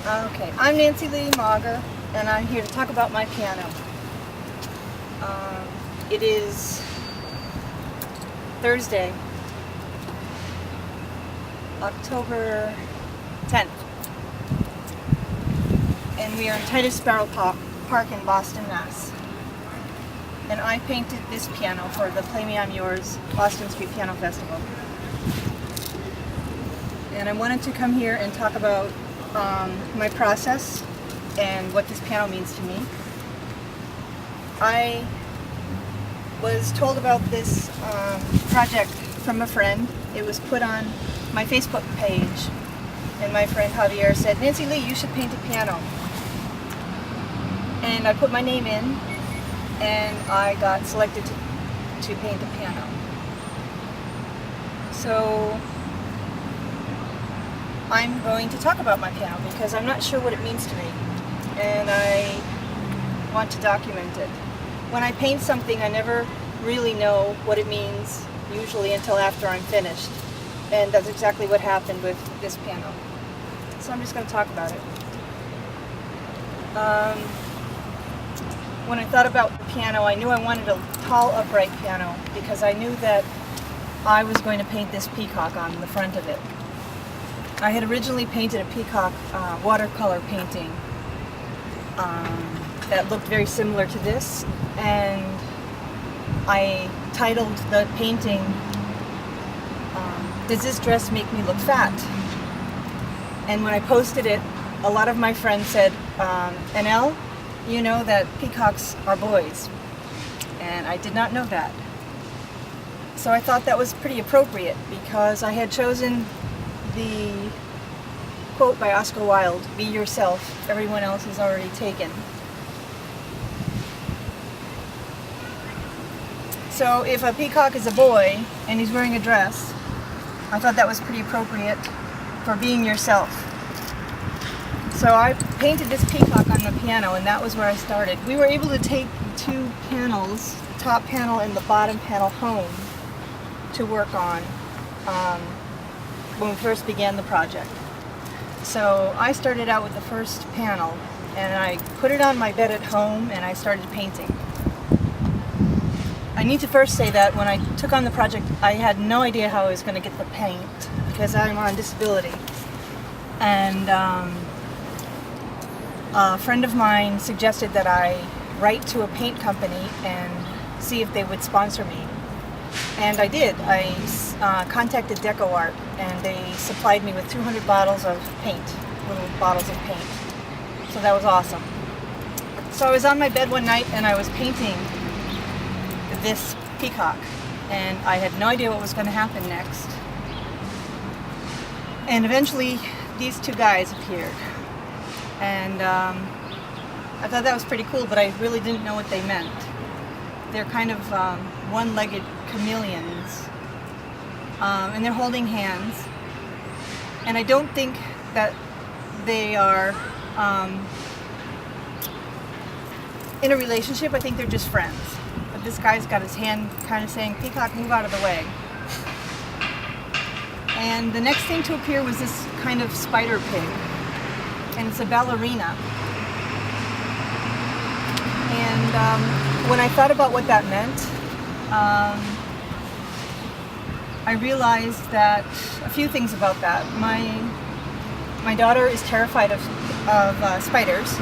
Okay, I'm Nancy-Lee Mauger, and I'm here to talk about my piano. It is Thursday, October 10th, and we are in Titus Sparrow Park in Boston, Mass. And I painted this piano for the Play Me I'm Yours Boston Street Piano Festival. And I wanted to come here and talk about my process and what this piano means to me. I was told about this project from a friend. It was put on my Facebook page, and my friend Javier said, "Nancy-Lee, you should paint a piano." And I put my name in, and I got selected to paint a piano. So I'm going to talk about my piano because I'm not sure what it means to me, and I want to document it. When I paint something, I never really know what it means, usually until after I'm finished, and that's exactly what happened with this piano. So I'm just going to talk about it. When I thought about the piano, I knew I wanted a tall, upright piano because I knew that I was going to paint this peacock on the front of it. I had originally painted a peacock watercolor painting that looked very similar to this, and I titled the painting, "Does This Dress Make Me Look Fat?" And when I posted it, a lot of my friends said, "NL, you know that peacocks are boys." And I did not know that. So I thought that was pretty appropriate because I had chosen the quote by Oscar Wilde, "Be yourself, everyone else is already taken." So if a peacock is a boy and he's wearing a dress, I thought that was pretty appropriate for being yourself. So I painted this peacock on the piano, and that was where I started. We were able to take two panels, the top panel and the bottom panel, home to work on when we first began the project. So I started out with the first panel, and I put it on my bed at home, and I started painting. I need to first say that when I took on the project, I had no idea how I was going to get the paint because I'm on disability. And a friend of mine suggested that I write to a paint company and see if they would sponsor me. And I did. I contacted Deco Art, and they supplied me with 200 bottles of paint, little bottles of paint. So that was awesome. So I was on my bed one night, and I was painting this peacock, and I had no idea what was going to happen next. And eventually, these two guys appeared. And I thought that was pretty cool, but I really didn't know what they meant. They're kind of one-legged chameleons, and they're holding hands. And I don't think that they are in a relationship. I think they're just friends. But this guy's got his hand kind of saying, "Peacock, move out of the way." And the next thing to appear was this kind of spider pig, and it's a ballerina. And when I thought about what that meant, I realized that a few things about that. My daughter is terrified of spiders,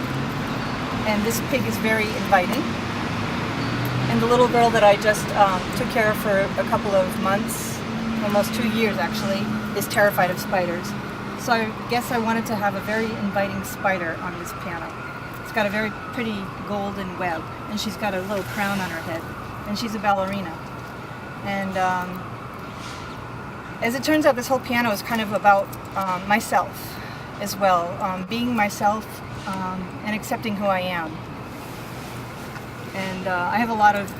and this pig is very inviting. And the little girl that I just took care of for a couple of months, almost 2 years actually, is terrified of spiders. So I guess I wanted to have a very inviting spider on this piano. It's got a very pretty golden web, and she's got a little crown on her head, and she's a ballerina. And as it turns out, this whole piano is kind of about myself as well, being myself and accepting who I am. And I have a lot of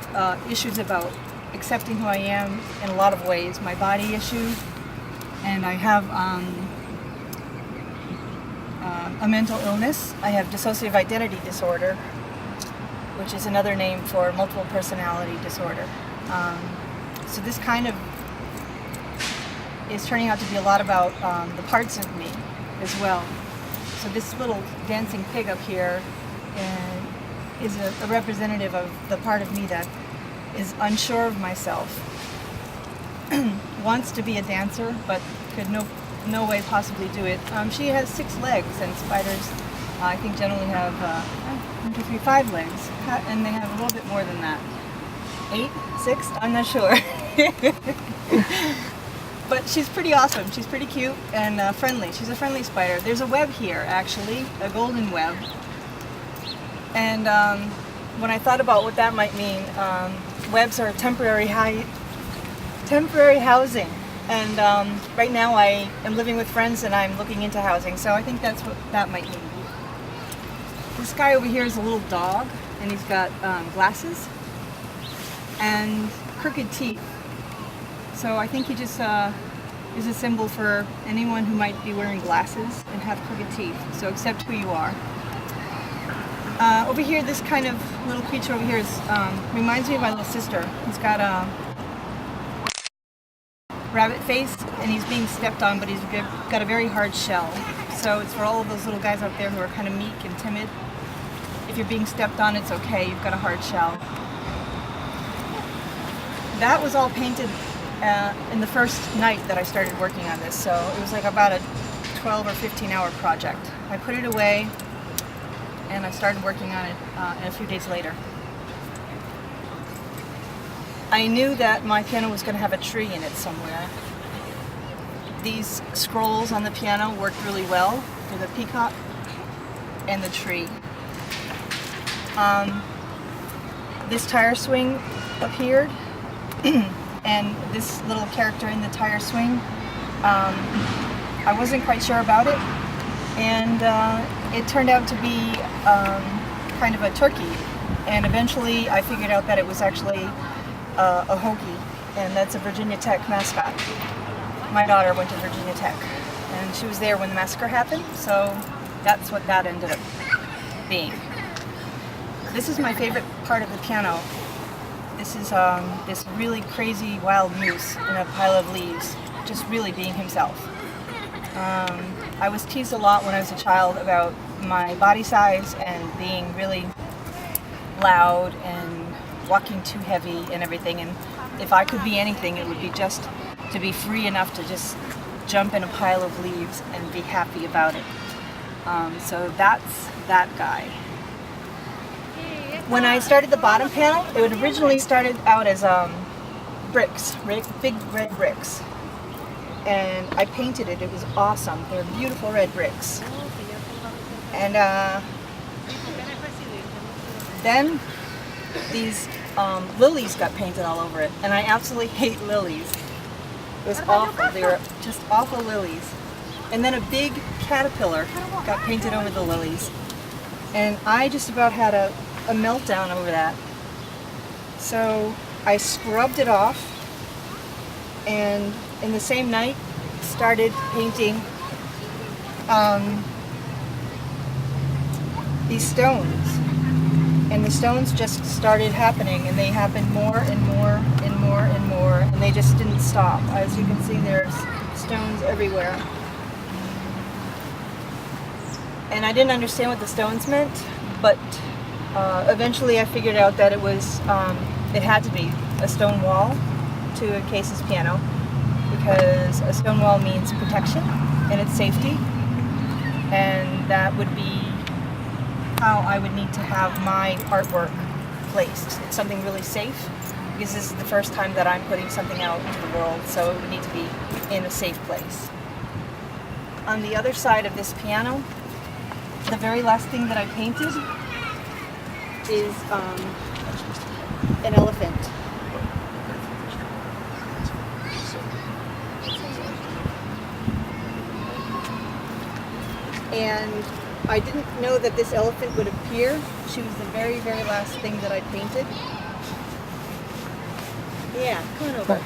issues about accepting who I am in a lot of ways. My body issues, and I have a mental illness. I have dissociative identity disorder, which is another name for multiple personality disorder. So this kind of is turning out to be a lot about the parts of me as well. So this little dancing pig up here is a representative of the part of me that is unsure of myself, wants to be a dancer, but could no way possibly do it. She has 6 legs, and spiders, I think, generally have 1, 2, 3, 5 legs, and they have a little bit more than that. 8, 6? I'm not sure. But she's pretty awesome. She's pretty cute and friendly. She's a friendly spider. There's a web here, actually, a golden web. And when I thought about what that might mean, webs are temporary housing. And right now I am living with friends and I'm looking into housing, so I think that's what that might mean. This guy over here is a little dog, and he's got glasses and crooked teeth. So I think he just is a symbol for anyone who might be wearing glasses and have crooked teeth. So accept who you are. Over here, this kind of little creature over here reminds me of my little sister. He's got a rabbit face, and he's being stepped on, but he's got a very hard shell. So it's for all of those little guys out there who are kind of meek and timid. If you're being stepped on, it's okay. You've got a hard shell. That was all painted in the first night that I started working on this, so it was like about a 12 or 15 hour project. I put it away and I started working on it a few days later. I knew that my piano was going to have a tree in it somewhere. These scrolls on the piano worked really well for the peacock and the tree. This tire swing appeared and this little character in the tire swing, I wasn't quite sure about it, and it turned out to be kind of a turkey, and eventually I figured out that it was actually a hoagie, and that's a Virginia Tech mascot. My daughter went to Virginia Tech, and she was there when the massacre happened, so that's what that ended up being. This is my favorite part of the piano. This is this really crazy wild moose in a pile of leaves, just really being himself. I was teased a lot when I was a child about my body size and being really loud and walking too heavy and everything, and if I could be anything, it would be just to be free enough to just jump in a pile of leaves and be happy about it. So that's that guy. When I started the bottom panel, it had originally started out as bricks, big red bricks. And I painted it. It was awesome. They're beautiful red bricks. And then these lilies got painted all over it. And I absolutely hate lilies. It was awful. They were just awful lilies. And then a big caterpillar got painted over the lilies. And I just about had a meltdown over that. So I scrubbed it off, and in the same night started painting these stones, and the stones just started happening, and they happened more and more and more and more, and they just didn't stop. As you can see, there's stones everywhere, and I didn't understand what the stones meant, but eventually I figured out that it was, it had to be a stone wall to encase his piano, because a stone wall means protection and it's safety, and that would be how I would need to have my artwork placed. It's something really safe, because this is the first time that I'm putting something out into the world, so it would need to be in a safe place. On the other side of this piano, the very last thing that I painted is an elephant. And I didn't know that this elephant would appear. She was the very, very last thing that I painted. Yeah, come on over.